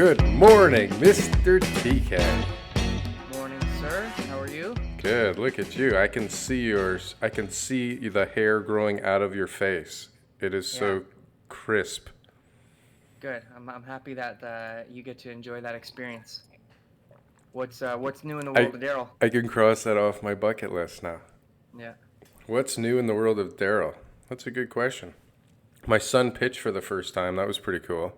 Good morning, Mr. TK. Morning, sir. How are you? Good. Look at you. I can see yours. I can see the hair growing out of your face. It is Yeah, so crisp. good. I'm happy that you get to enjoy that experience. What's new in the I world of Darryl? I can cross that off my bucket list now. Yeah. What's new in the world of Darryl? That's a good question. My son pitched for the first time. That was pretty cool.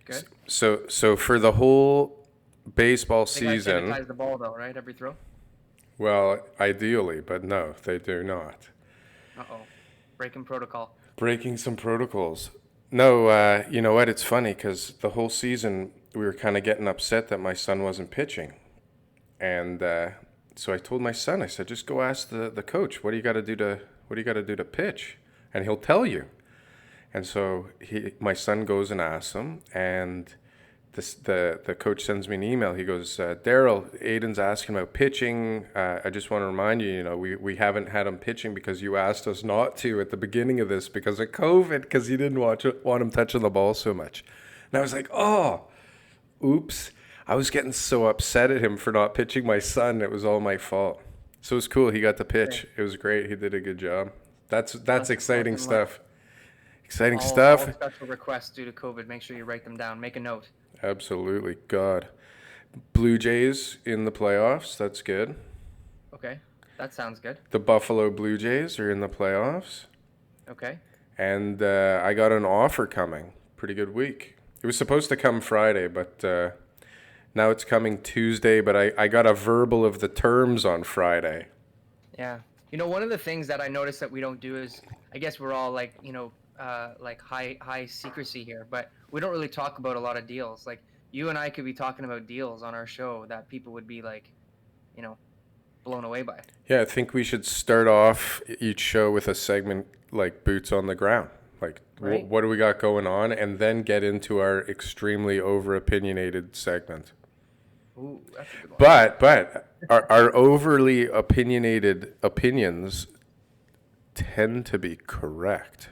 Good. So for the whole baseball They gotta season, sanitize the ball though, right? Every throw. well, ideally, but no, they do not. Uh-oh. Breaking protocol. Breaking some protocols. No, you know what? It's funny because the whole season we were kind of getting upset that my son wasn't pitching, and so I told my son, I said, just go ask the coach, what do you got to do to pitch, and he'll tell you. And so my son goes and asks him, and the coach sends me an email. He goes, Darryl, Aiden's asking about pitching. I just want to remind you, we haven't had him pitching because you asked us not to at the beginning of this because of COVID, because you didn't want him touching the ball so much. And I was like, oh, oops. I was getting so upset at him for not pitching my son. It was all my fault. So it was cool. He got to pitch. It was great. He did a good job. That's exciting Lesson learned. stuff. Exciting All stuff. special requests due to COVID. Make sure you write them down. Make a note. Absolutely. God. Blue Jays in the playoffs. That's good. Okay. That sounds good. The Buffalo Blue Jays are in the playoffs. Okay. And I got an offer coming. Pretty good week. It was supposed to come Friday, but now it's coming Tuesday. But I got a verbal of the terms on Friday. Yeah. One of the things that I noticed that we don't do is, I guess we're all like, like high secrecy here, but we don't really talk about a lot of deals. Like you and I could be talking about deals on our show that people would be like, you know, blown away by. Yeah, I think we should start off each show with a segment like Boots on the Ground. Like, Right? what do we got going on? And then get into our extremely over-opinionated segment. Ooh, that's a good one. But our overly opinionated opinions tend to be correct.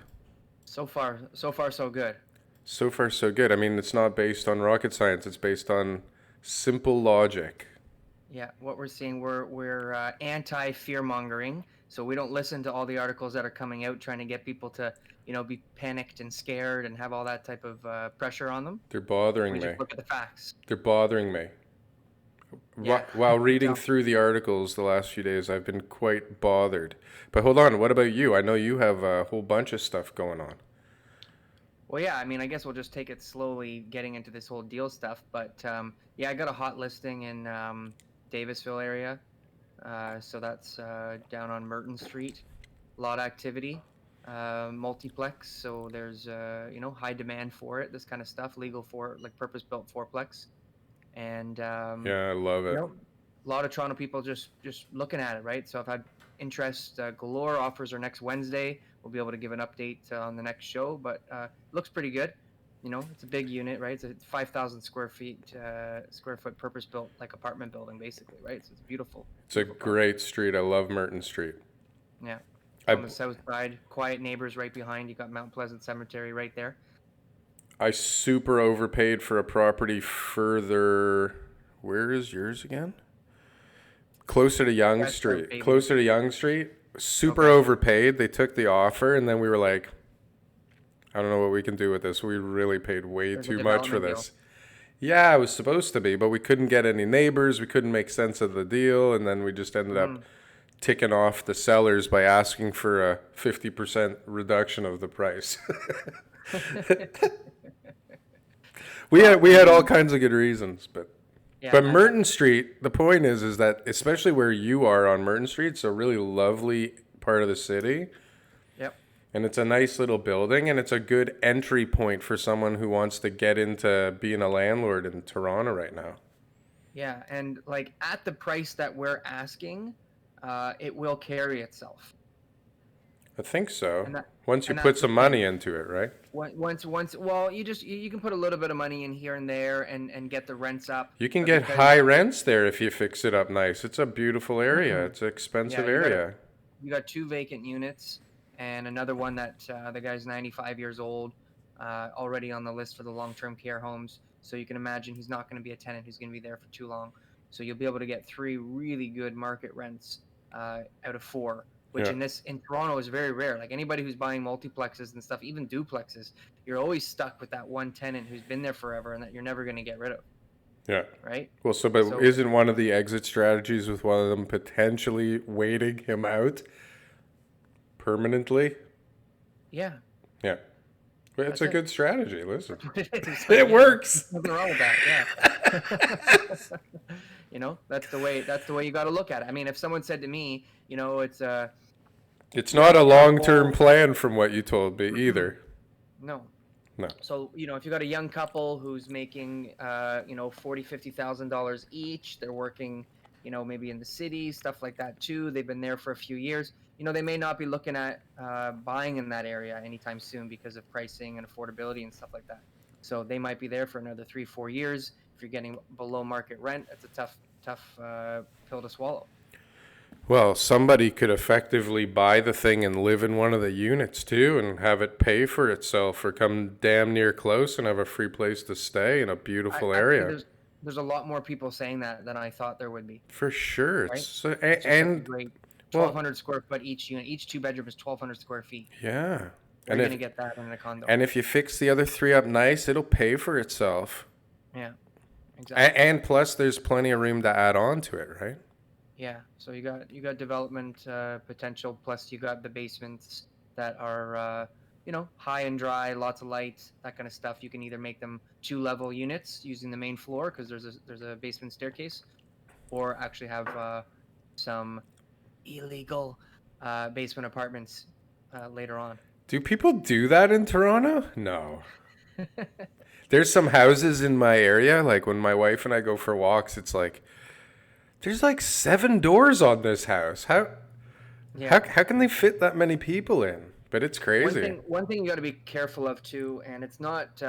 So far, so good. So far, so good. I mean, it's not based on rocket science. It's based on simple logic. Yeah, what we're seeing, we're anti fear mongering, so we don't listen to all the articles that are coming out trying to get people to, be panicked and scared and have all that type of pressure on them. They're bothering We me. just look at the facts. They're bothering me. Yeah. While reading Yeah. through the articles the last few days, I've been quite bothered. But hold on, what about you? I know you have a whole bunch of stuff going on. Well, yeah, I mean, I guess we'll just take it slowly getting into this whole deal stuff. But yeah, I got a hot listing in Davisville area. So that's down on Merton Street. A lot of activity. Multiplex. So there's, high demand for it, this kind of stuff. Legal for like purpose-built fourplex. And, Yeah, I love it. a lot of Toronto people just looking at it, right? So I've had interest galore. Offers are next Wednesday. We'll be able to give an update on the next show, but looks pretty good. It's a big unit, right? It's a 5,000 square foot purpose-built like apartment building, basically, right? So it's beautiful. It's a Beautiful great street. I love Merton Street. Yeah. I, On the south side, quiet neighbors right behind. You got Mount Pleasant Cemetery right there. I super overpaid for a property further. Where is yours again? Closer to Yonge That's Street. baby. Closer to Yonge Street. Super Okay. overpaid. They took the offer, and then we were like, I don't know what we can do with this. We really paid way There's a too much for development this. Yeah, it was supposed to be, but we couldn't get any neighbors. We couldn't make sense of the deal, and then we just ended up ticking off the sellers by asking for a 50% reduction of the price. we had all kinds of good reasons, but Yeah. but Merton Street, the point is that especially where you are on Merton Street, it's a really lovely part of the city. Yep. And it's a nice little building, and it's a good entry point for someone who wants to get into being a landlord in Toronto right now. Yeah, and like at the price that we're asking, it will carry itself. I think so. And that, Once you and put that's the some thing. money into it, right? Once, well, you can put a little bit of money in here and there and get the rents up. You can but get because- high rents there if you fix it up nice. It's a beautiful area. It's an expensive Yeah, you gotta- area. You got 2 vacant units and another one that the guy's 95 years old, already on the list for the long-term care homes. So you can imagine he's not going to be a tenant who's going to be there for too long. So you'll be able to get 3 really good market rents out of 4, which Yeah. in Toronto is very rare. Like anybody who's buying multiplexes and stuff, even duplexes, you're always stuck with that one tenant who's been there forever and that you're never going to get rid of, Yeah. right? Well, but So isn't one of the exit strategies with one of them potentially waiting him out permanently? yeah, Yeah. But it's that's a it. good strategy. Listen, It is. it works. Nothing wrong with that. Yeah. That's the way you got to look at it. I mean, if someone said to me, it's a It's not a young long-term couple. plan from what you told me either. No. No. So, if you got a young couple who's making, $40,000-$50,000 each, they're working, maybe in the city, stuff like that too. They've been there for a few years. They may not be looking at buying in that area anytime soon because of pricing and affordability and stuff like that. So they might be there for another 3-4 years. If you're getting below market rent, it's a tough pill to swallow. Well, somebody could effectively buy the thing and live in one of the units too and have it pay for itself or come damn near close and have a free place to stay in a beautiful I think area. there's a lot more people saying that than I thought there would be. For sure. Right? It's so, It's just such a and great well, 1,200 square foot each unit. Each 2-bedroom is 1,200 square feet. yeah. Where And are you if going to get that in a condo? and if you fix the other 3 up nice, it'll pay for itself. Yeah, exactly. And plus, there's plenty of room to add on to it, right? Yeah, so you got development potential. Plus, you got the basements that are high and dry, lots of light, that kind of stuff. You can either make them 2-level units using the main floor because there's a basement staircase, or actually have some illegal basement apartments later on. Do people do that in Toronto? No. There's some houses in my area, like when my wife and I go for walks, it's like, there's like 7 doors on this house. How can they fit that many people in? But it's crazy. One thing you got to be careful of too, and it's not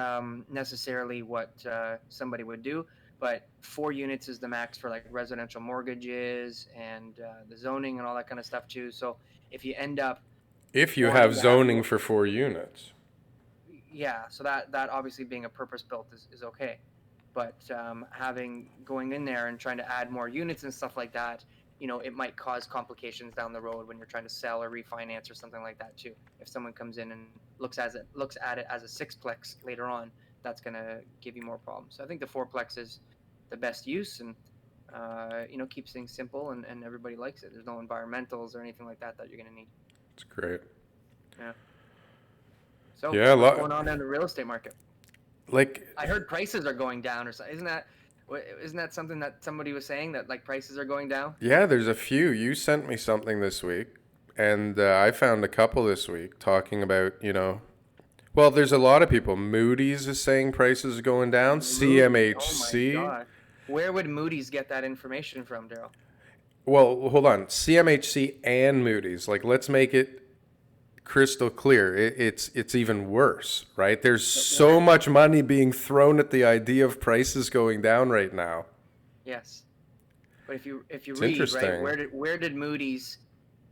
necessarily what somebody would do, but 4 units is the max for like residential mortgages and the zoning and all that kind of stuff too. So if you end up If you wanting have to zoning for 4 units. yeah, so that obviously being a purpose built is okay, but going in there and trying to add more units and stuff like that, it might cause complications down the road when you're trying to sell or refinance or something like that too. If someone comes in and looks at it as a 6-plex later on, that's going to give you more problems. So I think the 4-plex is the best use, and keeps things simple, and everybody likes it. There's no environmentals or anything like that you're going to need. It's great. Yeah. So Yeah, what's going on in the real estate market? Like, I heard prices are going down, or something. Isn't that something that somebody was saying, that like prices are going down? yeah, there's a few. You sent me something this week, and I found a couple this week talking about, well, there's a lot of people. Moodys is saying prices are going down. CMHC. Oh my God. Where would Moodys get that information from, Darryl? Well, hold on. CMHC and Moodys. Like, let's make it crystal clear. It's even worse, right? There's so much money being thrown at the idea of prices going down right now. Yes, but if you It's read, interesting. right, where did Moodys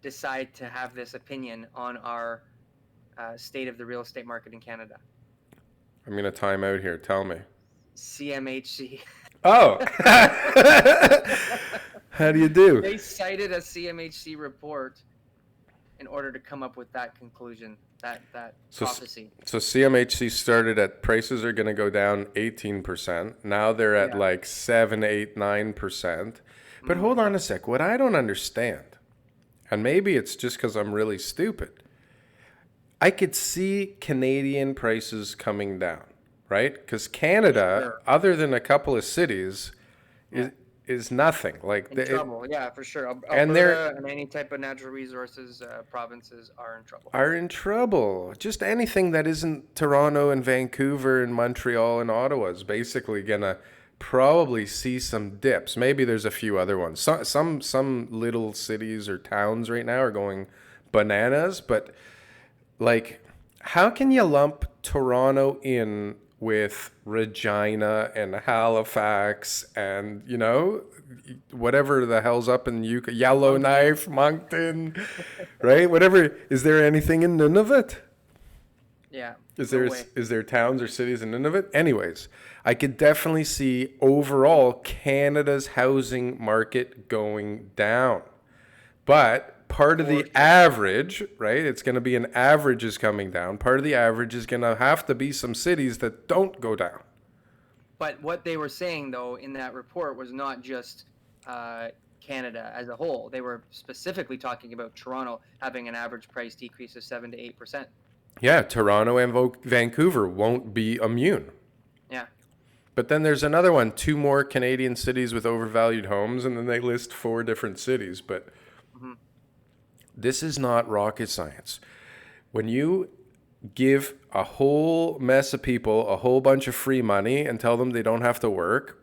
decide to have this opinion on our state of the real estate market in Canada? I'm going to time out here. Tell me. CMHC. Oh. How do you do? They cited a CMHC report in order to come up with that conclusion, that prophecy. So CMHC started at prices are going to go down 18%. Now they're at like 7, 8, 9%. But hold on a sec. What I don't understand, and maybe it's just because I'm really stupid, I could see Canadian prices coming down, right? Because Canada, other than a couple of cities, is nothing. Like in trouble, yeah, for sure. And Alberta and any type of natural resources provinces are in trouble. Are in trouble. Just anything that isn't Toronto and Vancouver and Montreal and Ottawa is basically gonna probably see some dips. Maybe there's a few other ones. Some little cities or towns right now are going bananas, but like, how can you lump Toronto in with Regina and Halifax and, whatever the hell's up in Yellowknife, Moncton, right? Whatever. Is there anything in Nunavut? Yeah. Is No there way. is there towns or cities in Nunavut? Anyways, I could definitely see overall Canada's housing market going down. But part of For the sure. average, right? It's going to be an average is coming down. Part of the average is going to have to be some cities that don't go down. But what they were saying, though, in that report was not just uh, Canada as a whole. They were specifically talking about Toronto having an average price decrease of 7 to 8%. Yeah, Toronto and Vancouver won't be immune. Yeah. But then there's another one, two more Canadian cities with overvalued homes, and then they list four different cities. But Hmm. this is not rocket science. When you give a whole mess of people a whole bunch of free money and tell them they don't have to work,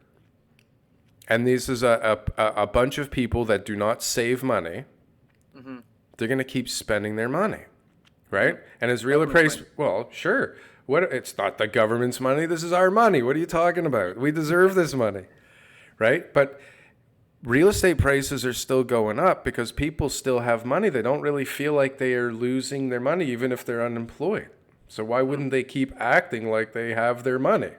and this is a bunch of people that do not save money, Hmm. they're going to keep spending their money, right? Yep. And as real appraised, well, sure. What? It's not the government's money. This is our money. What are you talking about? We deserve this money, right? But real estate prices are still going up because people still have money. They don't really feel like they are losing their money, even if they're unemployed. So why wouldn't they keep acting like they have their money?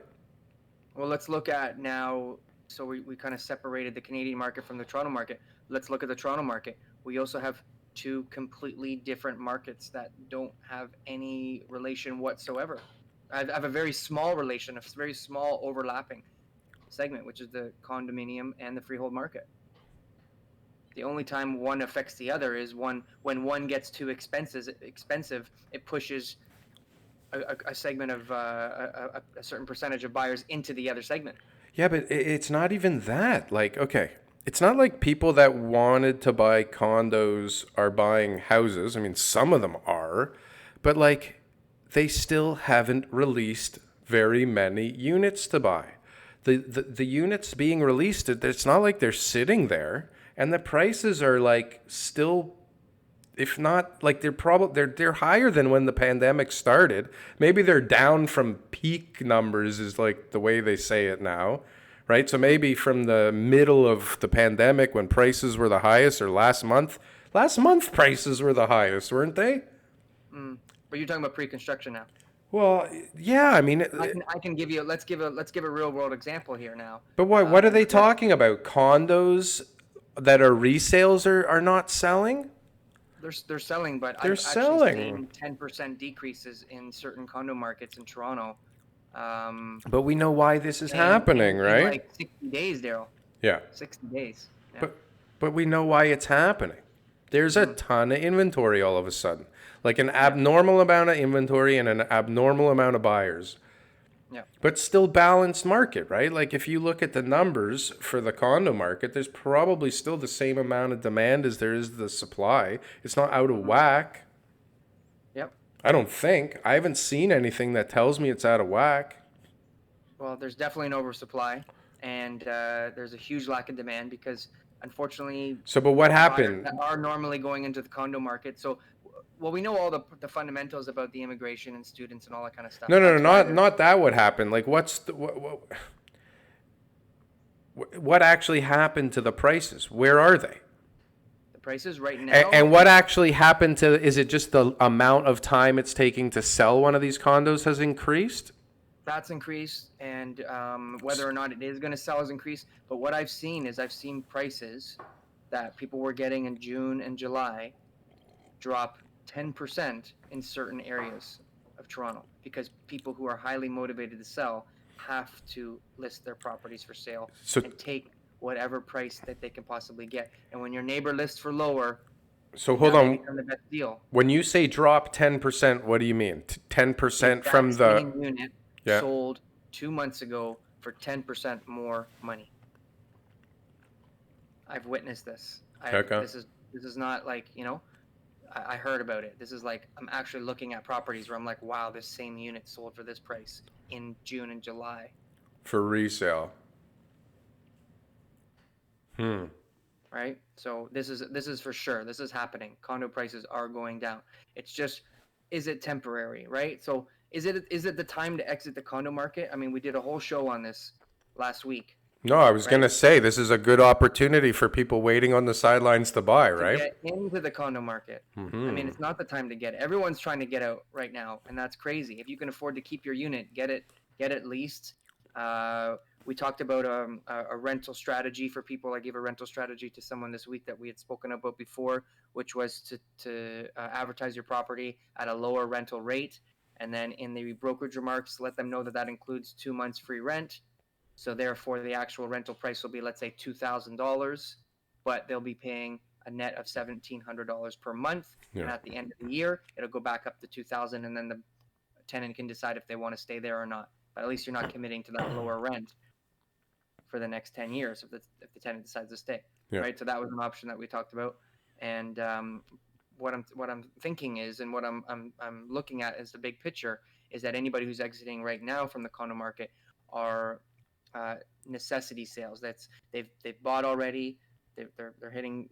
Well, let's look at now. So we kind of separated the Canadian market from the Toronto market. Let's look at the Toronto market. We also have two completely different markets that don't have any relation whatsoever. I have a very small relation, a very small overlapping segment, which is the condominium and the freehold market. The only time one affects the other is when one gets too expensive, it pushes a segment of a certain percentage of buyers into the other segment. Yeah, but it's not even that. Like, okay, it's not like people that wanted to buy condos are buying houses. I mean, some of them are, but like, they still haven't released very many units to buy. The units being released, it's not like they're sitting there, and the prices are like still, if not like they're higher than when the pandemic started. Maybe they're down from peak numbers is like the way they say it now, right? So maybe from the middle of the pandemic when prices were the highest, or last month prices were the highest, weren't they? Mm. But you're talking about pre-construction now. Well, yeah, I mean, I can give you let's give a real world example here now. but what are In they Fort, talking about? Condos that are resales are not selling? they're selling, but They're I've actually selling. seen 10% decreases in certain condo markets in Toronto. Um, But we know why this is in happening, right? like 60 days, Daryl. Yeah. 60 days. Yeah. But but we know why it's happening. There's a Hmm. ton of inventory all of a sudden. Like an Yeah. abnormal amount of inventory and an abnormal amount of buyers. Yeah. But still balanced market, right? Like if you look at the numbers for the condo market, there's probably still the same amount of demand as there is the supply. It's not out of Hmm. whack. Yep. I don't think. I haven't seen anything that tells me it's out of whack. Well, there's definitely an oversupply, and there's a huge lack of demand because, unfortunately, So, but what buyers that happened? are normally going into the condo market. So, well, we know all the fundamentals about the immigration and students and all that kind of stuff. No, no, no, That's why not that. What happened? Like, what actually happened to the prices? Where are they? the prices right And, now. and what actually happened to? Is it just the amount of time it's taking to sell one of these condos has increased? That's increased, and whether or not it is going to sell has increased. But what I've seen is I've seen prices that people were getting in June and July drop 10% in certain areas of Toronto because people who are highly motivated to sell have to list their properties for sale So, and take whatever price that they can possibly get. And when your neighbor lists for lower, so hold now they on. become the best deal. When you say drop 10%, what do you mean? 10% Exact from the same unit yeah. sold 2 months ago for 10% more money. I've witnessed this. Okay. This is not like, I heard about it. This is like I'm actually looking at properties where I'm like, wow, this same unit sold for this price in June and July, For resale. Hmm. right? So this is for sure. This is happening. Condo prices are going down. It's just, is it temporary, right? So is it the time to exit the condo market? I mean, we did a whole show on this last week. No, I was going right? to say this is a good opportunity for people waiting on the sidelines to buy, To right? get into the condo market. I mean, Hmm. it's not the time to get. Everyone's trying to get out right now, and that's crazy. If you can afford to keep your unit, get it leased. Uh, we talked about a rental strategy for people. I gave a rental strategy to someone this week that we had spoken about before, which was to advertise your property at a lower rental rate, and then in the brokerage remarks, let them know that that includes 2 months free rent. So therefore, the actual rental price will be, let's say, $2,000, but they'll be paying a net of $1,700 per month. Yeah. And at the end of the year, it'll go back up to 2,000, and then the tenant can decide if they want to stay there or not. But at least you're not committing to that lower rent for the next 10 years if the tenant decides to stay, Yeah. right? So that was an option that we talked about. And what I'm thinking is, and what I'm looking at as the big picture is that anybody who's exiting right now from the condo market are uh, necessity sales. They've bought already. They're hitting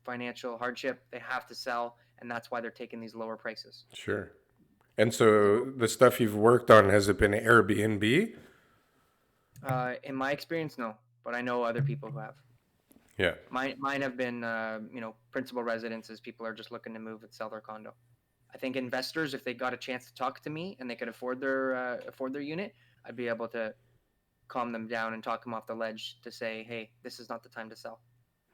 financial hardship. They have to sell, and that's why they're taking these lower prices. Sure. And so So, the stuff you've worked on, has it been Airbnb? in my experience, no, but I know other people who have. Yeah. Mine have been principal residences. People are just looking to move and sell their condo. I think investors, if they got a chance to talk to me and they could afford their unit, I'd be able to calm them down and talk them off the ledge to say, hey, this is not the time to sell.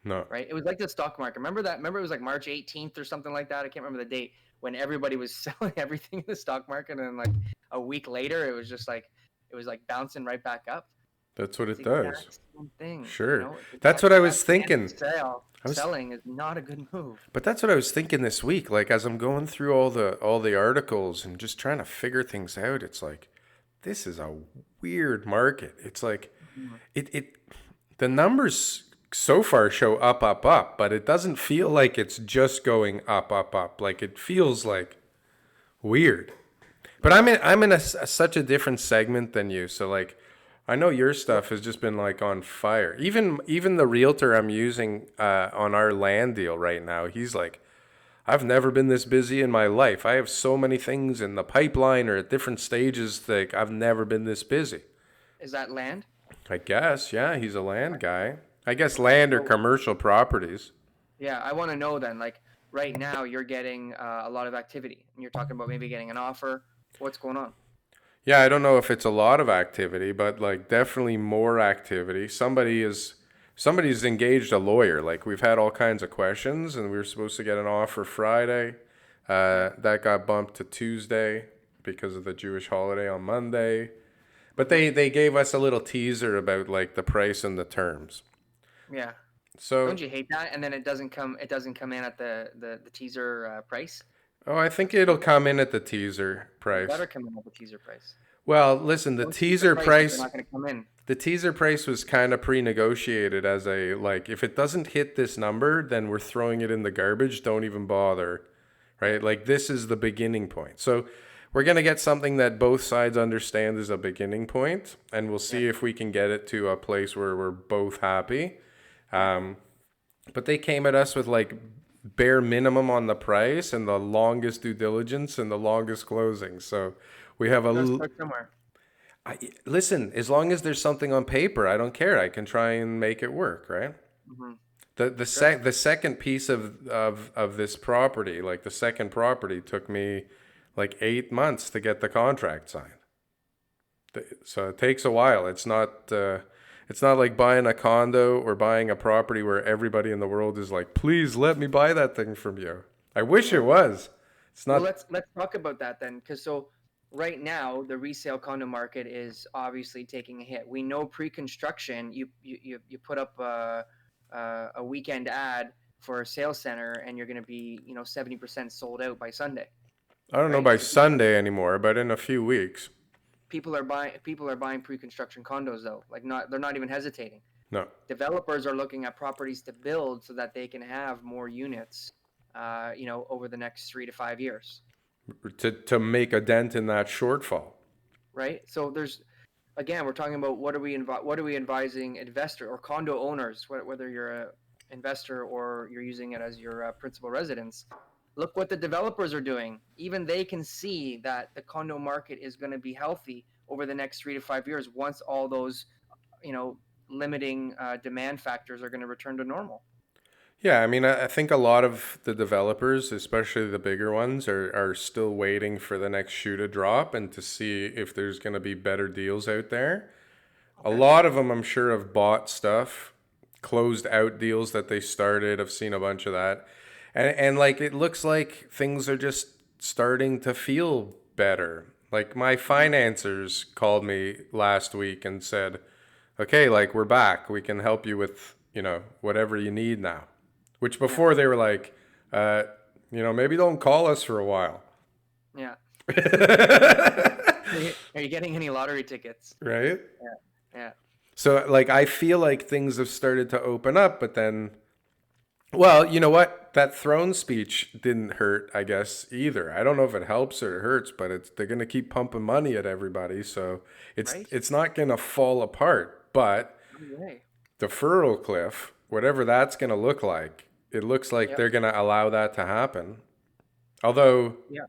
No. Right? It was like the stock market. Remember that? Remember it was like March 18th or something like that. I can't remember the date when everybody was selling everything in the stock market, and like a week later, it was like bouncing right back up. That's what It's it the does. exact same thing. Sure. It's That's what I that was panic thinking. sale I was selling is not a good move. But that's what I was thinking this week. Like as I'm going through all the articles and just trying to figure things out, it's like this is a weird market. It's like Mhm. it the numbers so far show up, up, up, but it doesn't feel like it's just going up, up, up. Like it feels like weird. But Yeah. I'm in such a different segment than you. So like I know your stuff has just been like on fire. Even the realtor I'm using on our land deal right now, he's like, I've never been this busy in my life. I have so many things in the pipeline or at different stages. Like I've never been this busy. Is that land? I guess, yeah, he's a land guy. I guess land or So commercial properties. yeah, I want to know then. Like right now, you're getting a lot of activity, and you're talking about maybe getting an offer. What's going on? Yeah, I don't know if it's a lot of activity, but like definitely more activity. Somebody's engaged a lawyer. Like we've had all kinds of questions, and we were supposed to get an offer Friday. Yeah. That got bumped to Tuesday because of the Jewish holiday on Monday. But Hmm. they gave us a little teaser about like the price and the terms. Yeah. So, Don't you hate that? And then it doesn't come in at the teaser price. oh, I think That's too it'll bad. come in at the teaser It price. better come in at the teaser price. Well, listen, Don't tease the price if they're not going to come in. the teaser price was kind of pre-negotiated as a like if it doesn't hit this number, then we're throwing it in the garbage. Don't even bother. Right? Like this is the beginning point. So, we're going to get something that both sides understand is a beginning point, and we'll Yeah. see if we can get it to a place where we're both happy. Yeah. Um, But they came at us with like bare minimum on the price and the longest due diligence and the longest closing. So we have You got to start somewhere. listen, as long as there's something on paper, I don't care. I can try and make it work, right? Hmm. Good. The second piece of this property, like the second property took me like 8 months to get the contract signed. So it takes a while. It's not like buying a condo or buying a property where everybody in the world is like, please let me buy that thing from you. I wish it Yeah. was. It's Well, not. let's talk about that then, because so right now the resale condo market is obviously taking a hit. We know pre-construction, you put up a weekend ad for a sales center, and you're going to be 70% sold out by Sunday, I don't know right? by So people Sunday anymore, but in a few weeks. people are buying pre-construction condos though, like not they're not even hesitating. No, Developers are looking at properties to build so that they can have more units, over the next 3 to 5 years. to make a dent in that shortfall. Right? So there's again, we're talking about what are we advising investor or condo owners, whether you're a investor or you're using it as your principal residence. Look what the developers are doing. Even they can see that the condo market is going to be healthy over the next 3 to 5 years once all those you know limiting demand factors are going to return to normal. Yeah, I mean, I think a lot of the developers, especially the bigger ones, are still waiting for the next shoe to drop and to see if there's going to be better deals out there. A Okay. lot of them, I'm sure, have bought stuff, closed out deals that they started. I've seen a bunch of that. And like, it looks like things are just starting to feel better. Like, my financiers called me last week and said, okay, like, we're back. We can help you with, whatever you need now. Which Yeah. before they were like, uh, maybe don't call us for a while. Yeah. Are you getting any lottery tickets? Right? Yeah. Yeah. So, like, I feel like things have started to open up, but then, well, you know what? That throne speech didn't hurt, I guess, either. I don't know if it helps or it hurts, but they're going to keep pumping money at everybody, so Right? it's not going to fall apart. But No way. deferral cliff, whatever that's going to look like, it looks like Yep. they're going to allow that to happen. Although, Yeah.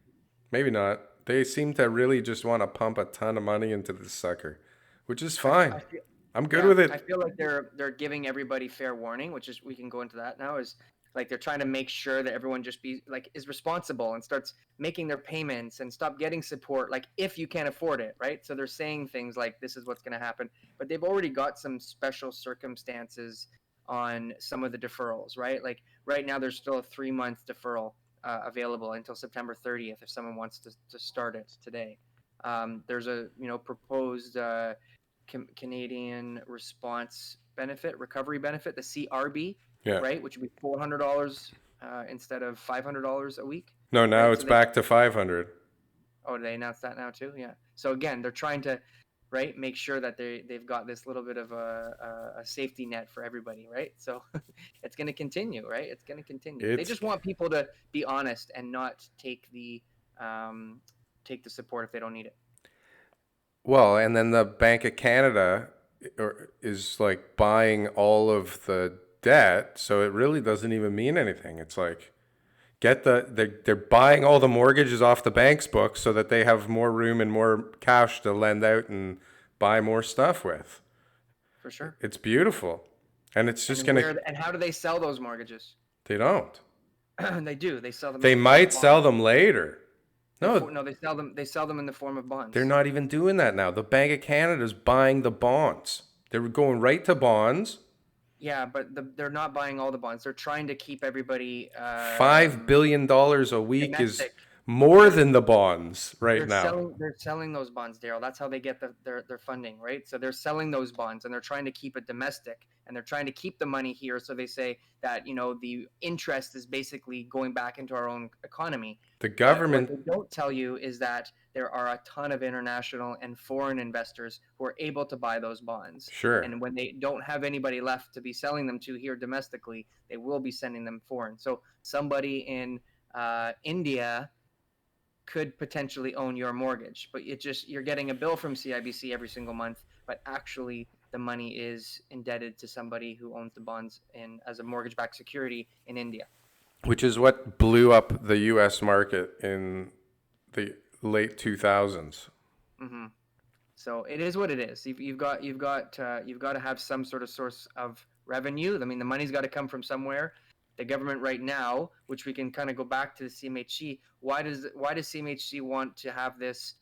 maybe not. They seem to really just want to pump a ton of money into this sucker, which is fine. I feel, I'm good yeah, with I it. feel like they're giving everybody fair warning, which is, we can go into that now, is like they're trying to make sure that everyone just is responsible and starts making their payments and stop getting support, like if you can't afford it, right? So they're saying things like this is what's going to happen, but they've already got some special circumstances on some of the deferrals, right? Like right now there's still a 3-month deferral available until September 30th if someone wants to start it today. There's a proposed Canadian Response Benefit, Recovery Benefit, the CRB, Yeah. right, which would be $400 instead of $500 a week. No, now Right, it's back to 500. oh, they announced that now too. Yeah. So again, they're trying to, right, make sure that they've got this little bit of a safety net for everybody, right? So it's going to continue, right? It's going to continue. They It's just want people to be honest and not um, take the support if they don't need it. Well, and then the Bank of Canada is like buying all of the debt, so it really doesn't even mean anything. It's like they're buying all the mortgages off the bank's books so that they have more room and more cash to lend out and buy more stuff with. For sure. It's beautiful. And it's just And going to and how do they sell those mortgages? they don't. They do. They sell them. They in the form might of sell bonds. them later. No, No, they sell them. They sell them in the form of bonds. they're not even doing that now. The Bank of Canada is buying the bonds. They're going right to bonds. Yeah, but they're not buying all the bonds. They're trying to keep everybody $5 billion a week is domestic. more than the bonds right They're now. selling those bonds, Darryl. That's how they get their funding, right? So they're selling those bonds and they're trying to keep it domestic and they're trying to keep the money here. So they say that the interest is basically going back into our own economy. The But government, what they don't tell you is that there are a ton of international and foreign investors who are able to buy those bonds. sure. And when they don't have anybody left to be selling them to here domestically, they will be sending them foreign. So somebody in India could potentially own your mortgage, but you're getting a bill from CIBC every single month, but actually the money is indebted to somebody who owns the bonds as a mortgage-backed security in India. Which is what blew up the U.S. market in the late 2000s. Mm-hmm. So it is what it is. You've got to have some sort of source of revenue. I mean, the money's got to come from somewhere. The government right now, which we can kind of go back to the CMHC, why does CMHC want to have this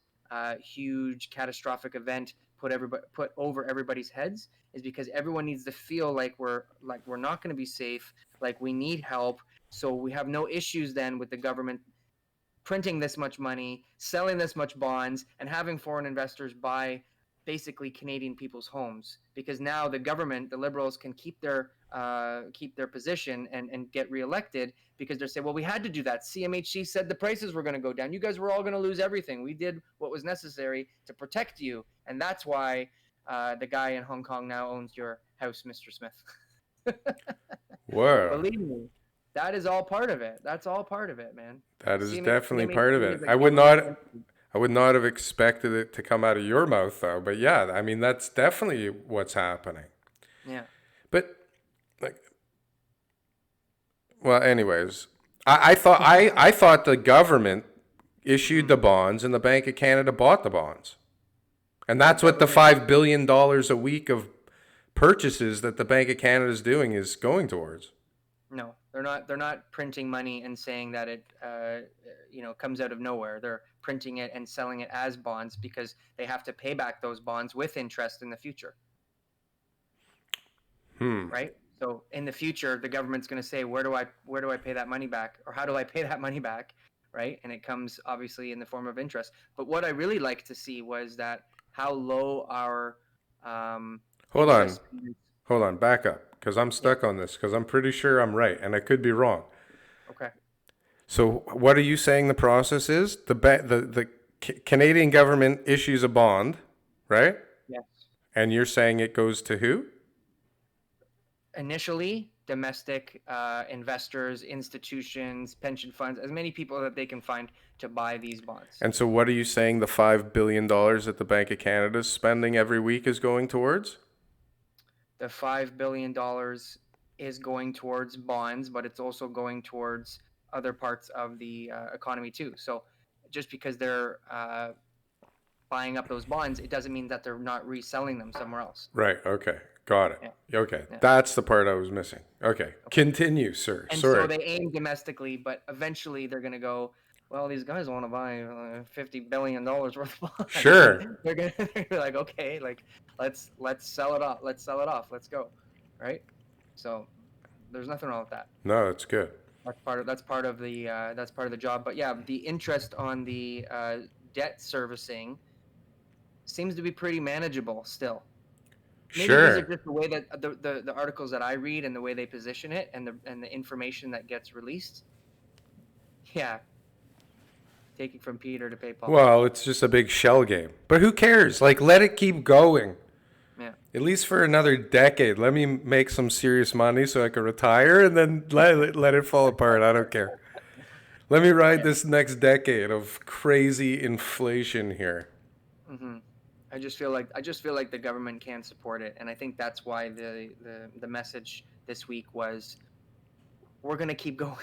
huge catastrophic event put over everybody's heads? Is because everyone needs to feel like we're not going to be safe, like we need help. So we have no issues then with the government printing this much money, selling this much bonds, and having foreign investors buy basically Canadian people's homes, because now the government, the Liberals, can keep their position and get reelected because they say, well, we had to do that. CMHC said the prices were going to go down. You guys were all going to lose everything. We did what was necessary to protect you, and that's why the guy in Hong Kong now owns your house, Mr. Smith. Whoa. Believe me, that is all part of it. That's all part of it, man. That is CMHC definitely part of it. is a I would government not I would not have expected it to come out of your mouth though. But yeah, I mean that's definitely what's happening. Yeah. But like well, anyways, I thought the government issued the bonds and the Bank of Canada bought the bonds. And that's what the $5 billion a week of purchases that the Bank of Canada is doing is going towards. No, they're not. They're not printing money and saying that it, comes out of nowhere. They're printing it and selling it as bonds because they have to pay back those bonds with interest in the future. Right. So in the future, the government's going to say, where do I pay that money back, or how do I pay that money back? Right. And it comes obviously in the form of interest. But what I really like to see was that how low our Hold on. interest. Hold on, back up, because I'm stuck on this, because I'm pretty sure I'm right, and I could be wrong. Okay. So what are you saying the process is? The Canadian government issues a bond, right? Yes. And you're saying it goes to who? Initially, domestic investors, institutions, pension funds, as many people that they can find to buy these bonds. And so what are you saying the $5 billion that the Bank of Canada is spending every week is going towards? The $5 billion is going towards bonds, but it's also going towards other parts of the economy too. So just because they're buying up those bonds, it doesn't mean that they're not reselling them somewhere else. Right. Okay. Got it. Yeah. Okay. Yeah. That's the part I was missing. Okay. Continue, sir. And Sorry. so they aim domestically, but eventually they're going to go, well, these guys want to buy $50 billion worth of bonds. Sure. They're going to be like, okay, like let's sell it off. Let's sell it off. Let's go. Right. So there's nothing wrong with that. No, that's good. That's part of the job. But yeah, the interest on the debt servicing seems to be pretty manageable still. Maybe Sure. these are just the way that the articles that I read and the way they position it and the information that gets released. Yeah. Taking from Peter to pay Paul. Well, it's just a big shell game. But who cares? Like, let it keep going. Yeah. At least for another decade. Let me make some serious money so I can retire, and then let it fall apart. I don't care. Let me ride this next decade of crazy inflation here. Mm-hmm. I just feel like the government can support it, and I think that's why the message this week was, we're gonna keep going.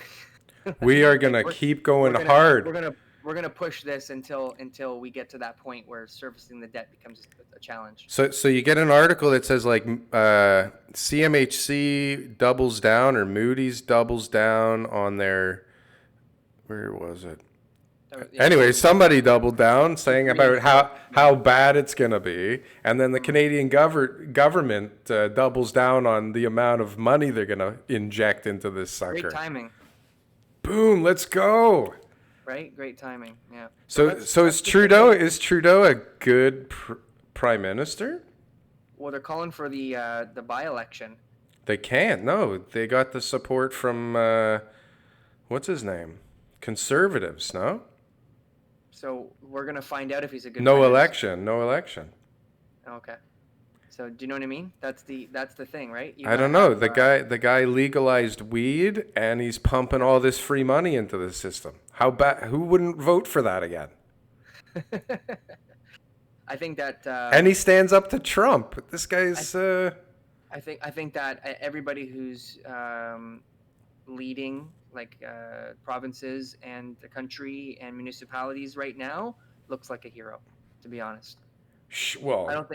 We are gonna keep going hard. We're gonna push this until we get to that point where servicing the debt becomes a challenge. So you get an article that says like CMHC doubles down, or Moodys doubles down on their, where was it? Anyway, somebody doubled down saying about how bad it's going to be. And then the Canadian government doubles down on the amount of money they're going to inject into this sucker. Great timing. Boom, let's go. Right? Great timing, yeah. So is Trudeau a good prime minister? Well, they're calling for the by-election. They can't. No, they got the support from, what's his name? Conservatives, no? So we're gonna find out if he's a good. No election. Okay. So do you know what I mean? That's the thing, right? I don't know. The guy legalized weed, and he's pumping all this free money into the system. How bad? Who wouldn't vote for that again? I think that. And he stands up to Trump. This guy's. I think that everybody who's leading provinces and the country and municipalities right now looks like a hero, to be honest. Well,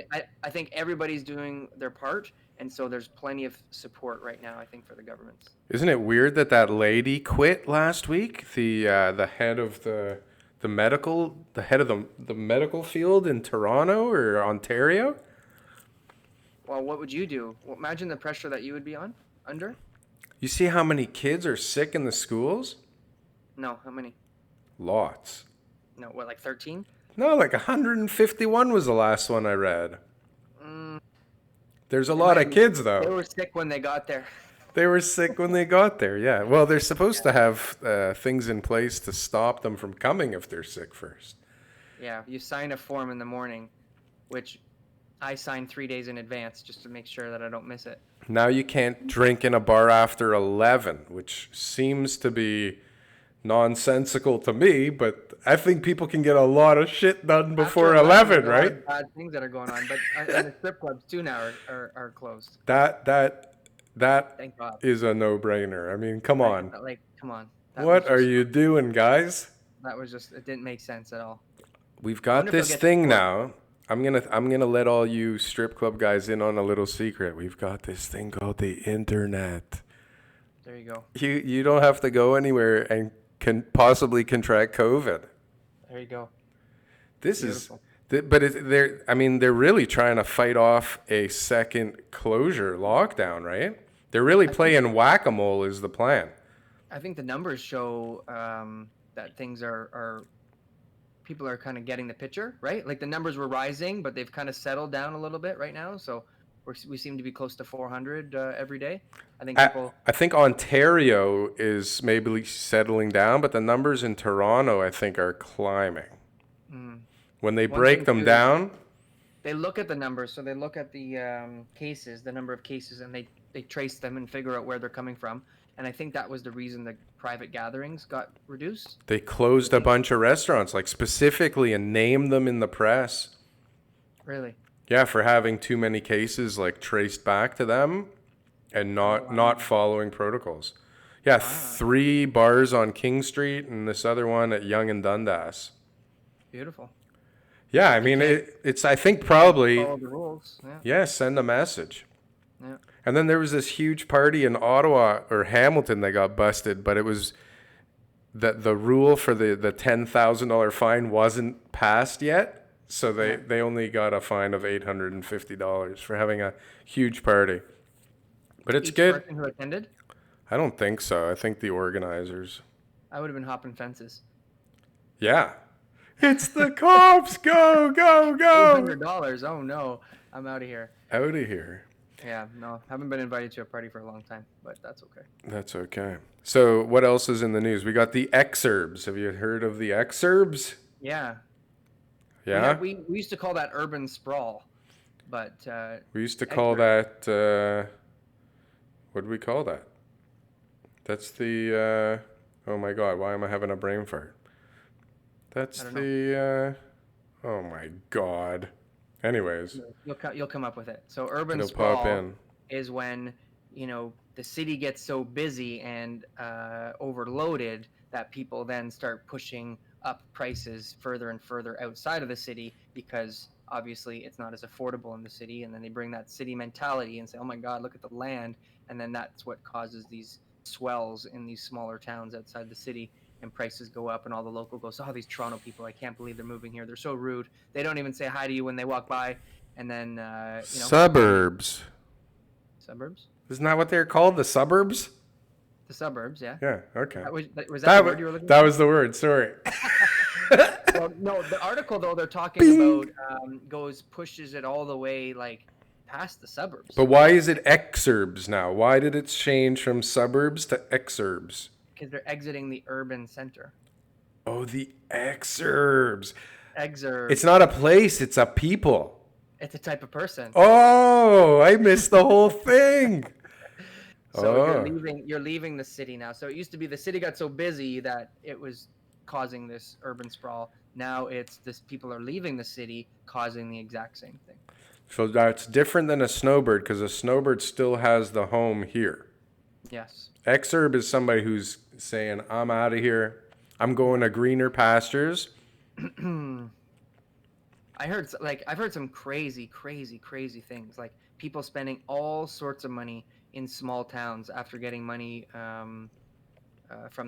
I think everybody's doing their part, and so there's plenty of support right now, I think, for the governments. Isn't it weird that lady quit last week? The head of the medical field in Toronto or Ontario? Well, what would you do? Well, imagine the pressure that you would be under. You see how many kids are sick in the schools? No, how many? Lots. No, what, like 13? No, like 151 was the last one I read. There's a lot of kids, though. They were sick when they got there. They were sick when they got there, yeah. Well, they're supposed to have things in place to stop them from coming if they're sick first. Yeah, you sign a form in the morning, which I sign 3 days in advance just to make sure that I don't miss it. Now you can't drink in a bar after 11, which seems to be nonsensical to me, but I think people can get a lot of shit done before 11, right? Bad things that are going on, but and the strip clubs too now are closed. That Thank God. is a no-brainer. I mean, come on. Like, come on. What are you doing, guys? That was just, it didn't make sense at all. We've got this thing now. I'm gonna let all you strip club guys in on a little secret. We've got this thing called the internet. There you go. You don't have to go anywhere and can possibly contract COVID. There you go. This Beautiful. they're really trying to fight off a second closure lockdown, right? They're really playing whack-a-mole is the plan. I think the numbers show that things are people are kind of getting the picture, right? Like the numbers were rising, but they've kind of settled down a little bit right now. So we seem to be close to 400 every day. I think people. I think Ontario is maybe settling down, but the numbers in Toronto, I think, are climbing. When they break them down, they look at the numbers. So they look at the cases, the number of cases, and they trace them and figure out where they're coming from. And I think that was the reason the private gatherings got reduced. they closed a bunch of restaurants, like specifically, and named them in the press. Really? Yeah, for having too many cases like traced back to them and not following protocols. Yeah, 3 bars on King Street and this other one at Yonge and Dundas. Beautiful. Yeah, I mean it's I think probably Follow the rules. Yeah. send a message. Yeah. And then there was this huge party in Ottawa or Hamilton that got busted, but it was that the rule for the $10,000 fine wasn't passed yet. So they only got a fine of $850 for having a huge party. But it's Each good. person who attended? I don't think so. I think the organizers. I would have been hopping fences. Yeah. It's the cops. Go, go, go. $200. Oh no, I'm out of here. Out of here. Yeah, no, haven't been invited to a party for a long time, but that's okay. That's okay. So what else is in the news? We got the excerpts. Have you heard of the excerpts? Yeah. Yeah. We used to call that urban sprawl, but We used to call that, what do we call that? That's the, oh my God, why am I having a brain fart? That's the, oh my God. Anyways. You'll come up with it. So urban It'll sprawl pop in. is when, the city gets so busy and overloaded that people then start pushing up prices further and further outside of the city because obviously it's not as affordable in the city, and then they bring that city mentality and say, oh my God, look at the land, and then that's what causes these swells in these smaller towns outside the city, and prices go up, and all the local goes, oh, these Toronto people, I can't believe they're moving here, they're so rude, they don't even say hi to you when they walk by. And then Suburbs. Isn't that what they're called? The suburbs? The suburbs, yeah. Yeah, okay. Was that the word you were looking for? That was the word, sorry. Well, no, the article though they're talking about pushes it all the way like past the suburbs. But why is it exurbs now? Why did it change from suburbs to exurbs? Because they're exiting the urban center. Oh, the exurbs. Exurb. It's not a place, it's a people. It's a type of person. Oh, I missed the whole thing. So you're leaving the city now. So it used to be the city got so busy that it was causing this urban sprawl. Now it's this people are leaving the city causing the exact same thing. So that's different than a snowbird because a snowbird still has the home here. Yes. Exurb is somebody who's saying, I'm out of here. I'm going to greener pastures. I've heard some crazy things, like people spending all sorts of money in small towns after getting money from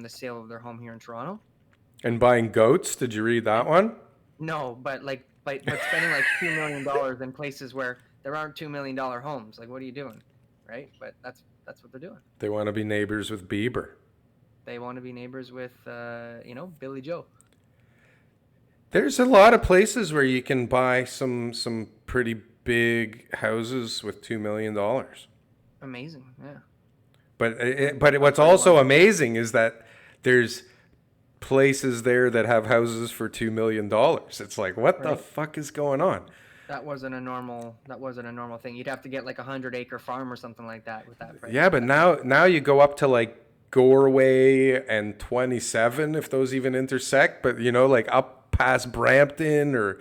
the sale of their home here in Toronto. And buying goats. Did you read that one? No, but spending like $2 million in places where there aren't $2 million homes. Like, what are you doing, right? But that's what they're doing. They want to be neighbors with Bieber. They want to be neighbors with Billy Joe. There's a lot of places where you can buy some pretty big houses with $2 million. Amazing, yeah. But what's also amazing is that there's places there that have houses for $2 million. It's like, what the fuck is going on? That wasn't a normal thing. You'd have to get like 100-acre farm or something like that with that price. Yeah, but now you go up to like Goreway and 27 if those even intersect, but like up past Brampton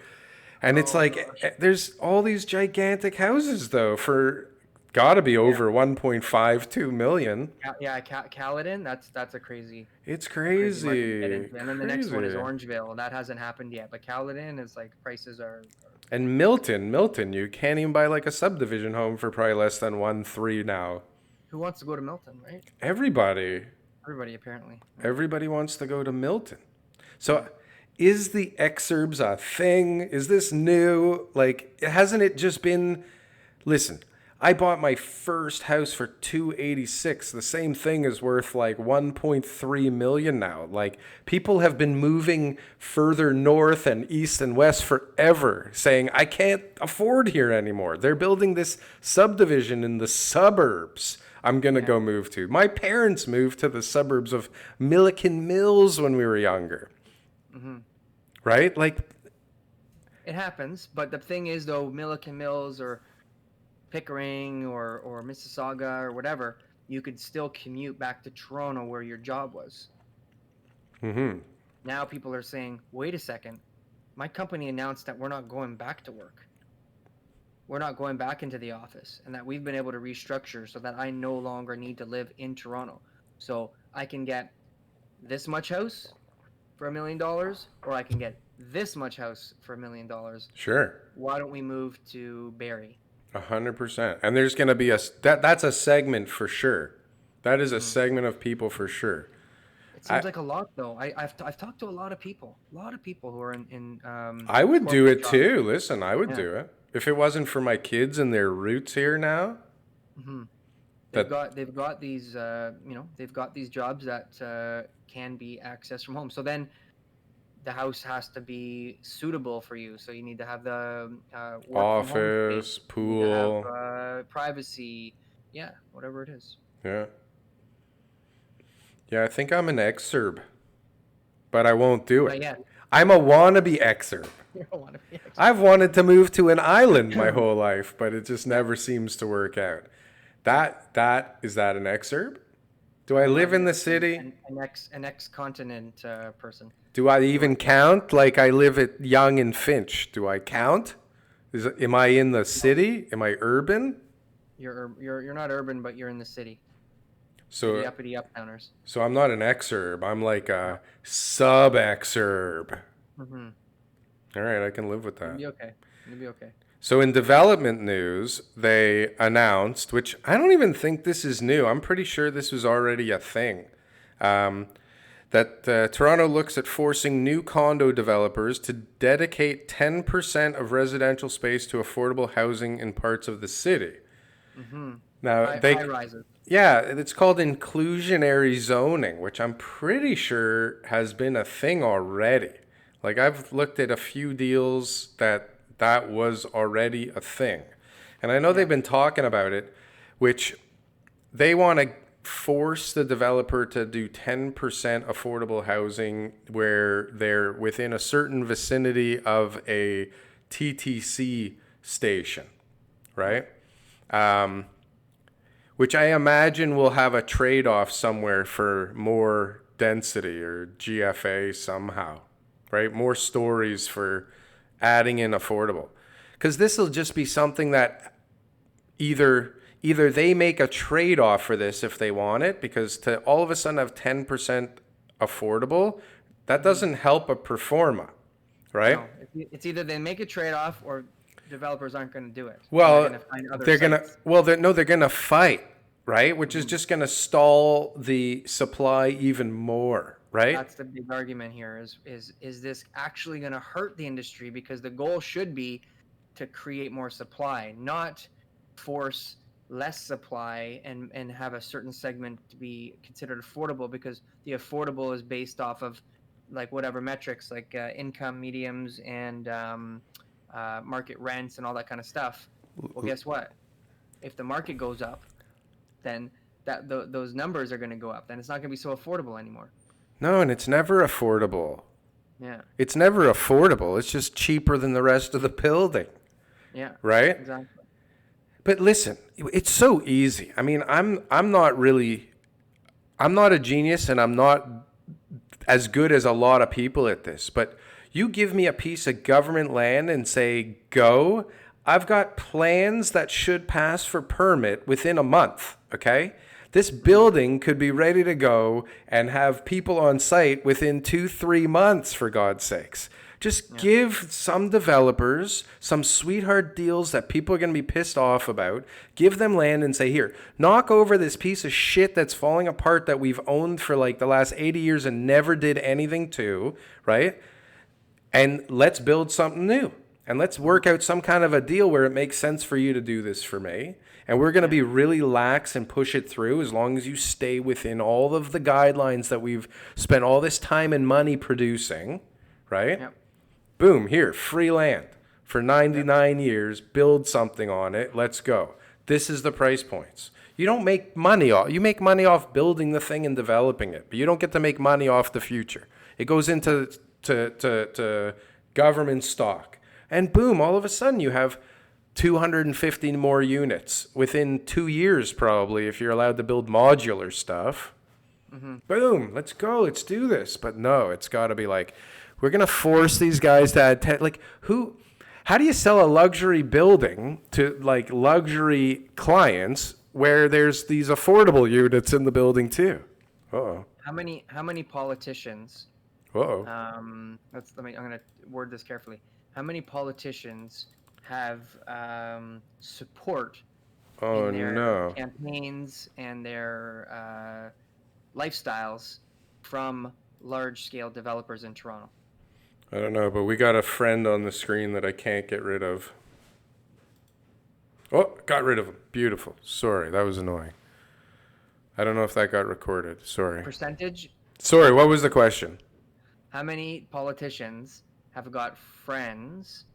it's like there's all these gigantic houses though for gotta be over 1.52 million. Yeah, Caledon, that's a crazy. It's crazy. And then the next one is Orangeville. That hasn't happened yet, but Caledon is like prices are And Milton, you can't even buy like a subdivision home for probably less than 1.3 now. Who wants to go to Milton, right? Everybody. Everybody, apparently. Everybody wants to go to Milton. So is the exurbs a thing? Is this new? Like, hasn't it just been... Listen, I bought my first house for $286. The same thing is worth like $1.3 million now. Like, people have been moving further north and east and west forever, saying, I can't afford here anymore. They're building this subdivision in the suburbs I'm going to go move to. My parents moved to the suburbs of Milliken Mills when we were younger. Mm-hmm. Right? Like, it happens. But the thing is, though, Milliken Mills or Pickering or Mississauga or whatever, you could still commute back to Toronto where your job was. mm-hmm. Now people are saying, wait a second, my company announced that we're not going back to work. We're not going back into the office, and that we've been able to restructure so that I no longer need to live in Toronto. So I can get this much house for $1 million, or I can get this much house for $1 million. Sure. Why don't we move to Barrie? 100%. And there's going to be that's a segment for sure. That is a segment of people for sure. It seems like a lot, though. I've talked to a lot of people who are in I would do it jobs. too. Listen, I would do it. If it wasn't for my kids and their roots here now. Mm-hmm. They've got these they've got these jobs that can be accessed from home. So then the house has to be suitable for you. So you need to have the work office, pool, have, privacy, whatever it is. Yeah, I think I'm an exurb, but I won't do it. Yeah. I'm a wannabe exurb. I've wanted to move to an island my whole life, but it just never seems to work out. Is that an exurb? Do I live in the city? An ex-continent person. Do I even count? Like, I live at Yonge and Finch. Do I count? Am I in the city? Am I urban? You're not urban, but you're in the city. So the uppity uptowners. So I'm not an exurb. I'm like a sub-exurb. Mm-hmm. All right, I can live with that. You'll be okay. So in development news, they announced, which I don't even think this is new. I'm pretty sure this was already a thing, that Toronto looks at forcing new condo developers to dedicate 10% of residential space to affordable housing in parts of the city. Mm-hmm. Now, high rises. Yeah, it's called inclusionary zoning, which I'm pretty sure has been a thing already. Like, I've looked at a few deals that was already a thing. And I know they've been talking about it, which they want to force the developer to do 10% affordable housing where they're within a certain vicinity of a TTC station, right? Which I imagine will have a trade-off somewhere for more density or GFA somehow, right? More stories for adding in affordable. Because this will just be something that either they make a trade-off for this if they want it, because to all of a sudden have 10% affordable, that doesn't help a pro forma, right? No, it's either they make a trade-off or developers aren't going to do it. Well, they're going to fight, right? Which is just going to stall the supply even more, right? That's the big argument here is this actually going to hurt the industry? Because the goal should be to create more supply, not force less supply and have a certain segment to be considered affordable, because the affordable is based off of like whatever metrics, like income mediums and market rents and all that kind of stuff. Well, guess what? If the market goes up, then those numbers are going to go up. Then it's not going to be so affordable anymore. No, and it's never affordable. Yeah. It's never affordable. It's just cheaper than the rest of the building. Yeah. Right? Exactly. But listen, it's so easy. I mean, I'm not a genius, and I'm not as good as a lot of people at this, but you give me a piece of government land and say, go, I've got plans that should pass for permit within a month, okay? This building could be ready to go and have people on site within 2-3 months, for God's sakes. Just Yeah. give some developers some sweetheart deals that people are going to be pissed off about. Give them land and say, here, knock over this piece of shit that's falling apart that we've owned for like the last 80 years and never did anything to, right? And let's build something new. And let's work out some kind of a deal where it makes sense for you to do this for me. And we're going to be really lax and push it through as long as you stay within all of the guidelines that we've spent all this time and money producing, right? Yep. Boom, here, free land for 99 years, build something on it, let's go. This is the price points. You don't make money off, you make money off building the thing and developing it, but you don't get to make money off the future. It goes into to government stock. And boom, all of a sudden you have 250 more units within 2 years, probably, if you're allowed to build modular stuff. Boom, let's go, let's do this. But no, it's got to be like, we're going to force these guys to add, like, how do you sell a luxury building to, like, luxury clients where there's these affordable units in the building, too? Uh-oh. How many politicians, Uh-oh. I'm going to word this carefully. How many politicians have support Oh, in their no. campaigns and their lifestyles from large-scale developers in Toronto? I don't know, but we got a friend on the screen that I can't get rid of. Oh, got rid of him. Beautiful. Sorry, that was annoying. I don't know if that got recorded. Sorry. Percentage? Sorry, what was the question? How many politicians have got friends?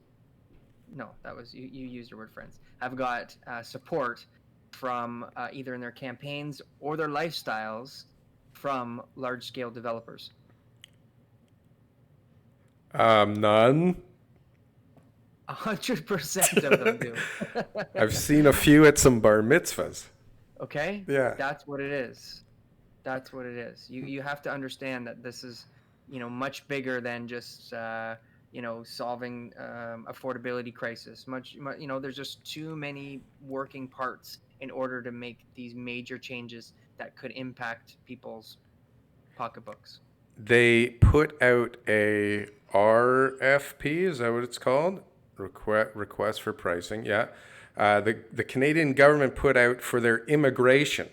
No, that was you used the word friends. Have got support from either in their campaigns or their lifestyles from large-scale developers. None. 100% of them do. I've seen a few at some bar mitzvahs. Okay? Yeah. That's what it is. That's what it is. You have to understand that this is, much bigger than just solving affordability crisis. There's just too many working parts in order to make these major changes that could impact people's pocketbooks. They put out a RFP, is that what it's called? Request for pricing, yeah. The Canadian government put out for their immigration.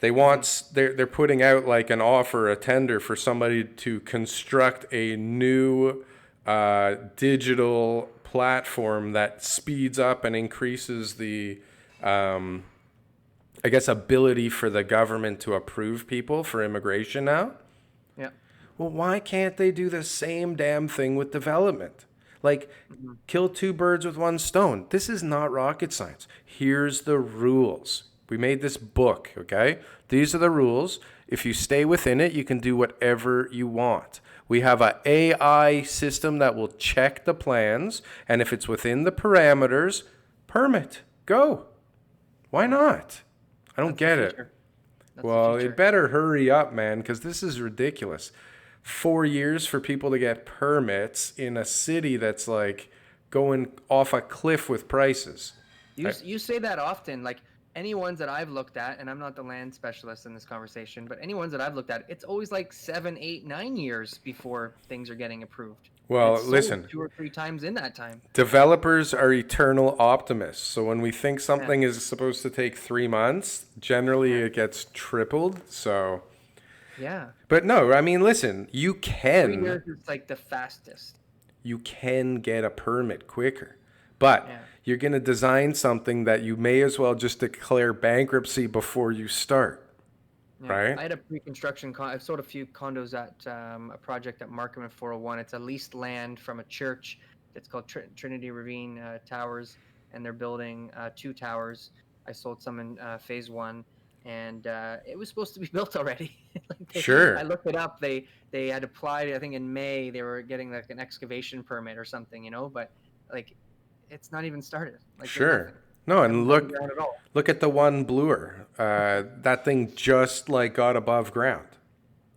They're putting out like an offer, a tender for somebody to construct a new digital platform that speeds up and increases the, ability for the government to approve people for immigration now. Yeah. Well, why can't they do the same damn thing with development? Like, kill two birds with one stone. This is not rocket science. Here's the rules. We made this book, okay? These are the rules. If you stay within it, you can do whatever you want. We have an AI system that will check the plans, and if it's within the parameters, permit. Go. Why not? I don't get it. Well, it better hurry up, man, because this is ridiculous. 4 years for people to get permits in a city that's like going off a cliff with prices. You say that often, like any ones that I've looked at, and I'm not the land specialist in this conversation, but any ones that I've looked at, it's always like 7, 8, 9 years before things are getting approved. Well, listen, 2 or 3 times in that time. Developers are eternal optimists. So when we think something is supposed to take 3 months, generally it gets tripled. So yeah. But no, I mean, listen, you 3 can. years is like the fastest. You can get a permit quicker. But you're going to design something that you may as well just declare bankruptcy before you start. Yeah. Right? I had a pre-construction. I've sold a few condos at a project at Markham and 401. It's a leased land from a church. It's called Trinity Ravine Towers, and they're building 2 towers. I sold some in phase 1, and it was supposed to be built already. Sure. I looked it up. They had applied. I think in May they were getting like an excavation permit or something, but like it's not even started. Like, sure. No, and look at the one Bloor. That thing just like got above ground.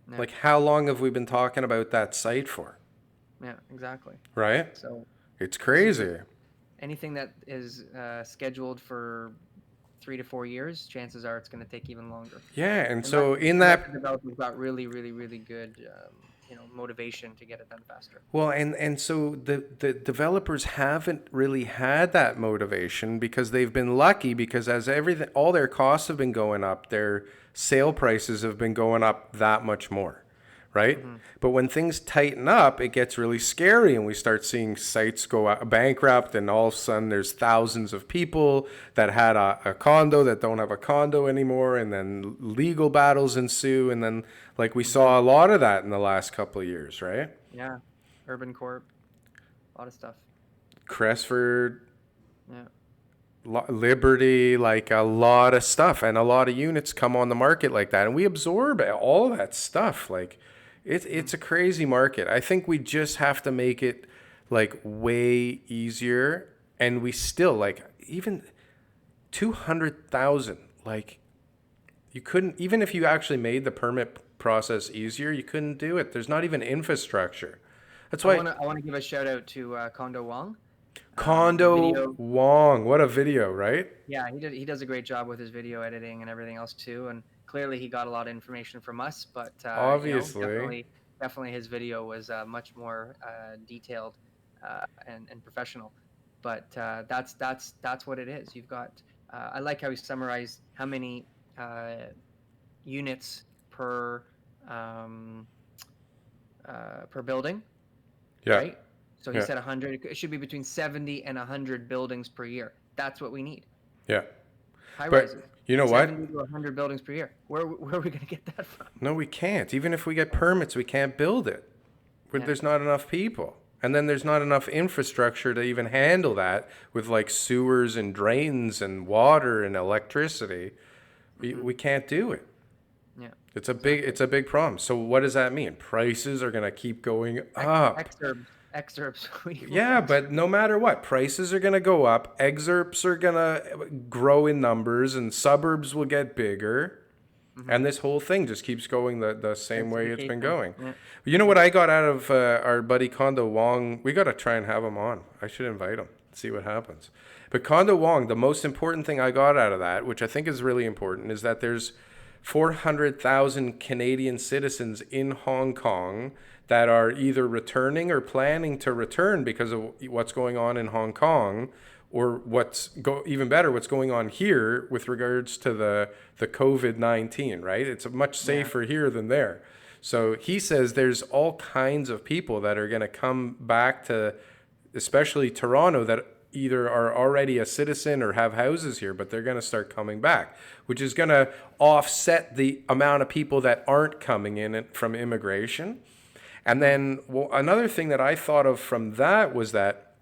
Yeah. Like, how long have we been talking about that site for? Yeah, exactly. Right? So it's crazy. Anything that is scheduled for 3 to 4 years, chances are it's going to take even longer. Yeah, and so in that developers got really, really, really good motivation to get it done faster. Well, and so the developers haven't really had that motivation because they've been lucky because as everything, all their costs have been going up, their sale prices have been going up that much more, right? Mm-hmm. But when things tighten up, it gets really scary and we start seeing sites go bankrupt and all of a sudden there's thousands of people that had a condo that don't have a condo anymore and then legal battles ensue and then like we saw a lot of that in the last couple of years, right? Yeah, Urban Corp, a lot of stuff. Crestford, Yeah. Liberty, like a lot of stuff, and a lot of units come on the market like that, and we absorb all of that stuff. Like, it's a crazy market. I think we just have to make it like way easier, and we still like even 200,000. Like, you couldn't even if you actually made the permit process easier, you couldn't do it. There's not even infrastructure. That's why. I want to give a shout out to Condo Wong. Condo Video. Wong, what a video, right? Yeah, he does a great job with his video editing and everything else too. And clearly he got a lot of information from us, but Obviously. definitely his video was much more detailed and professional. But that's what it is. You've got. I like how he summarized how many units per building. Yeah. Right? So he Yeah. said 100. It should be between 70 and 100 buildings per year. That's what we need. Yeah. High But rises. you know what? 70 to 100 buildings per year. Where are we going to get that from? No, we can't. Even if we get permits, we can't build it. Yeah. There's not enough people. And then there's not enough infrastructure to even handle that with like sewers and drains and water and electricity. We can't do it. Yeah. It's a big problem. So what does that mean? Prices are going to keep going up. Excerpts. Yeah, but no matter what, prices are going to go up. Excerpts are going to grow in numbers and suburbs will get bigger. And this whole thing just keeps going the same way it's been going. Yeah. You know what I got out of our buddy Condo Wong? We got to try and have him on. I should invite him, see what happens. But Condo Wong, the most important thing I got out of that, which I think is really important, is that there's 400,000 Canadian citizens in Hong Kong that are either returning or planning to return because of what's going on in Hong Kong, or even better, what's going on here with regards to the COVID-19, right? It's much safer here than there. So he says there's all kinds of people that are going to come back to, especially Toronto, that either are already a citizen or have houses here, but they're going to start coming back, which is going to offset the amount of people that aren't coming in from immigration. And then another thing that I thought of from that was that,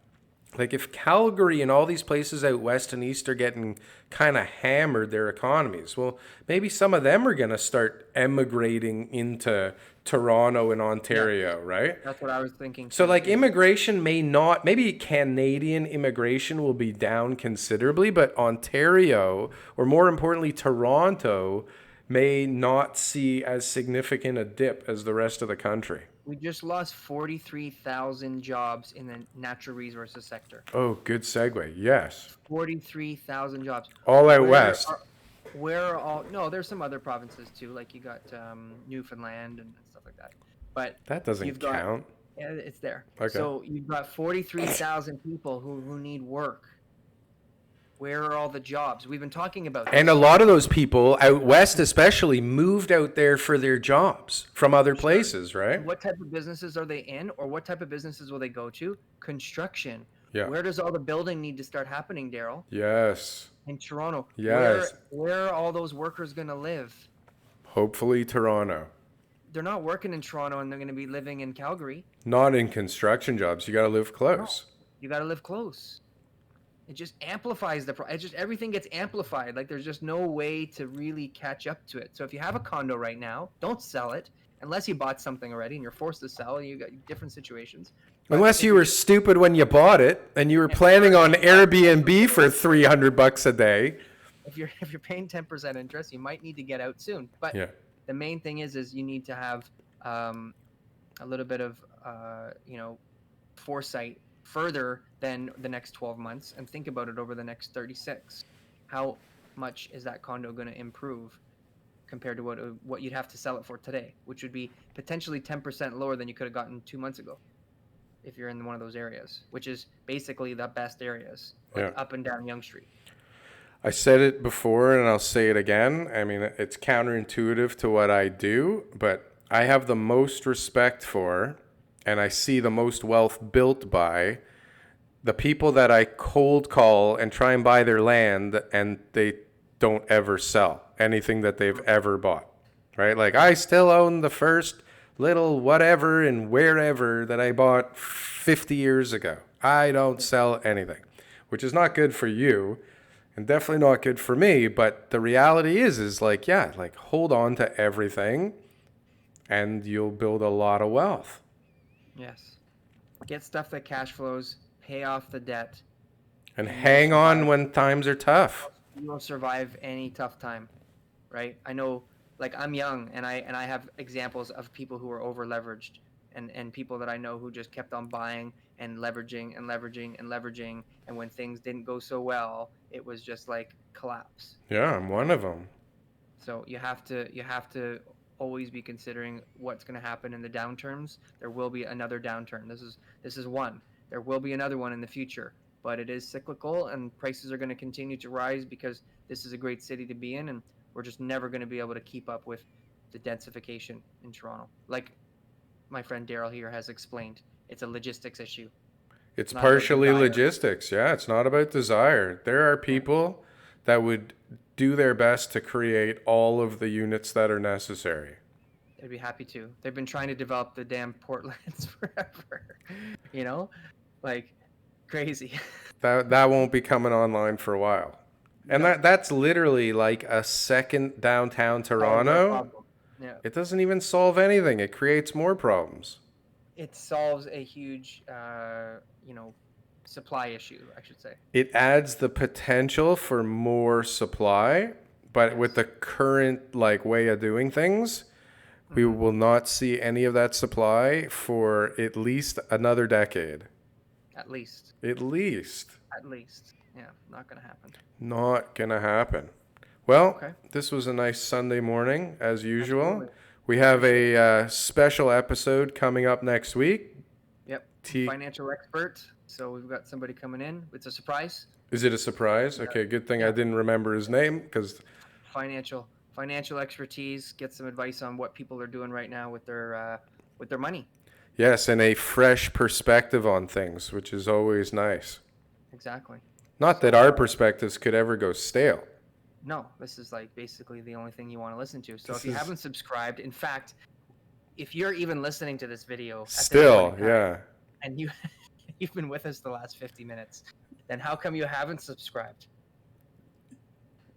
like, if Calgary and all these places out west and east are getting kind of hammered, their economies, well, maybe some of them are going to start emigrating into Toronto and Ontario, right? That's what I was thinking. So, like, immigration maybe Canadian immigration will be down considerably, but Ontario, or more importantly, Toronto, may not see as significant a dip as the rest of the country. We just lost 43,000 jobs in the natural resources sector. Oh, good segue. Yes. 43,000 jobs. All out west. No, there's some other provinces too, like you got Newfoundland and stuff like that. But that doesn't count. Yeah, it's there. Okay. So you've got 43,000 people who need work. Where are all the jobs? We've been talking about this. And a lot of those people out west especially moved out there for their jobs from other places, right? What type of businesses are they in, or what type of businesses will they go to? Construction. Yeah. Where does all the building need to start happening, Darryl? Yes. In Toronto. Yes. Where are all those workers going to live? Hopefully Toronto. They're not working in Toronto and they're going to be living in Calgary. Not in construction jobs. You got to live close. No, you got to live close. It just amplifies everything gets amplified. Like, there's just no way to really catch up to it. So if you have a condo right now, don't sell it unless you bought something already and you're forced to sell. You got different situations. Unless you were stupid when you bought it and you were planning on Airbnb for $300 a day. If you're paying 10% interest, you might need to get out soon. But the main thing is you need to have a little bit of foresight further than the next 12 months and think about it over the next 36. How much is that condo going to improve compared to what you'd have to sell it for today, which would be potentially 10% lower than you could have gotten 2 months ago if you're in one of those areas, which is basically the best areas, like Yeah. up and down Yonge Street. I said it before and I'll say it again. I mean, it's counterintuitive to what I do, but I have the most respect for, and I see the most wealth built by the people that I cold call and try and buy their land, and they don't ever sell anything that they've ever bought, right? Like, I still own the first little whatever and wherever that I bought 50 years ago. I don't sell anything, which is not good for you and definitely not good for me. But the reality is like, yeah, like, hold on to everything and you'll build a lot of wealth. Yes. Get stuff that cash flows, pay off the debt, And hang on when times are tough. you will survive any tough time, right? I know, like, I'm young, and I have examples of people who are over leveraged, and people that I know who just kept on buying and leveraging and leveraging and leveraging, and when things didn't go so well, it was just like collapse. Yeah, I'm one of them. So you have to always be considering what's going to happen in the downturns. There will be another downturn. This is one. There will be another one in the future, but it is cyclical, and prices are going to continue to rise because this is a great city to be in, and we're just never going to be able to keep up with the densification in Toronto. Like my friend Darryl here has explained, it's a logistics issue. It's partially desire. logistics. Yeah, it's not about desire. There are people that would do their best to create all of the units that are necessary. They'd be happy to. They've been trying to develop the damn Portlands forever. You know? Like, crazy. That won't be coming online for a while. And that's literally like a second downtown Toronto. Yeah. It doesn't even solve anything. It creates more problems. It solves a huge, supply issue, I should say. It adds the potential for more supply, but with the current way of doing things, we will not see any of that supply for at least another decade. At least. At least. Yeah, not going to happen. Not going to happen. Well, Okay. This was a nice Sunday morning, as usual. Absolutely. We have a special episode coming up next week. Yep. Financial expert. So we've got somebody coming in. It's a surprise. Is it a surprise? Okay, good thing I didn't remember his name because financial expertise. Get some advice on what people are doing right now with their money. Yes, and a fresh perspective on things, which is always nice. Exactly. Not that our perspectives could ever go stale. No, this is like basically the only thing you want to listen to. So if you haven't subscribed, in fact, if you're even listening to this video still, yeah, and you've been with us the last 50 minutes, then how come you haven't subscribed?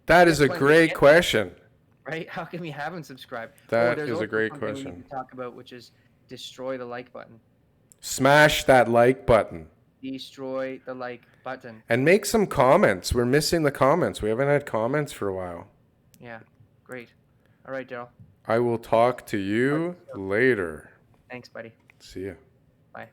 That is a great question. Right? How come you haven't subscribed? That is a great question. We need to talk about, which is destroy the like button. Smash that like button. Destroy the like button. And make some comments. We're missing the comments. We haven't had comments for a while. Yeah, great. All right, Darryl. I will talk to you later. Thanks, buddy. See ya. Bye.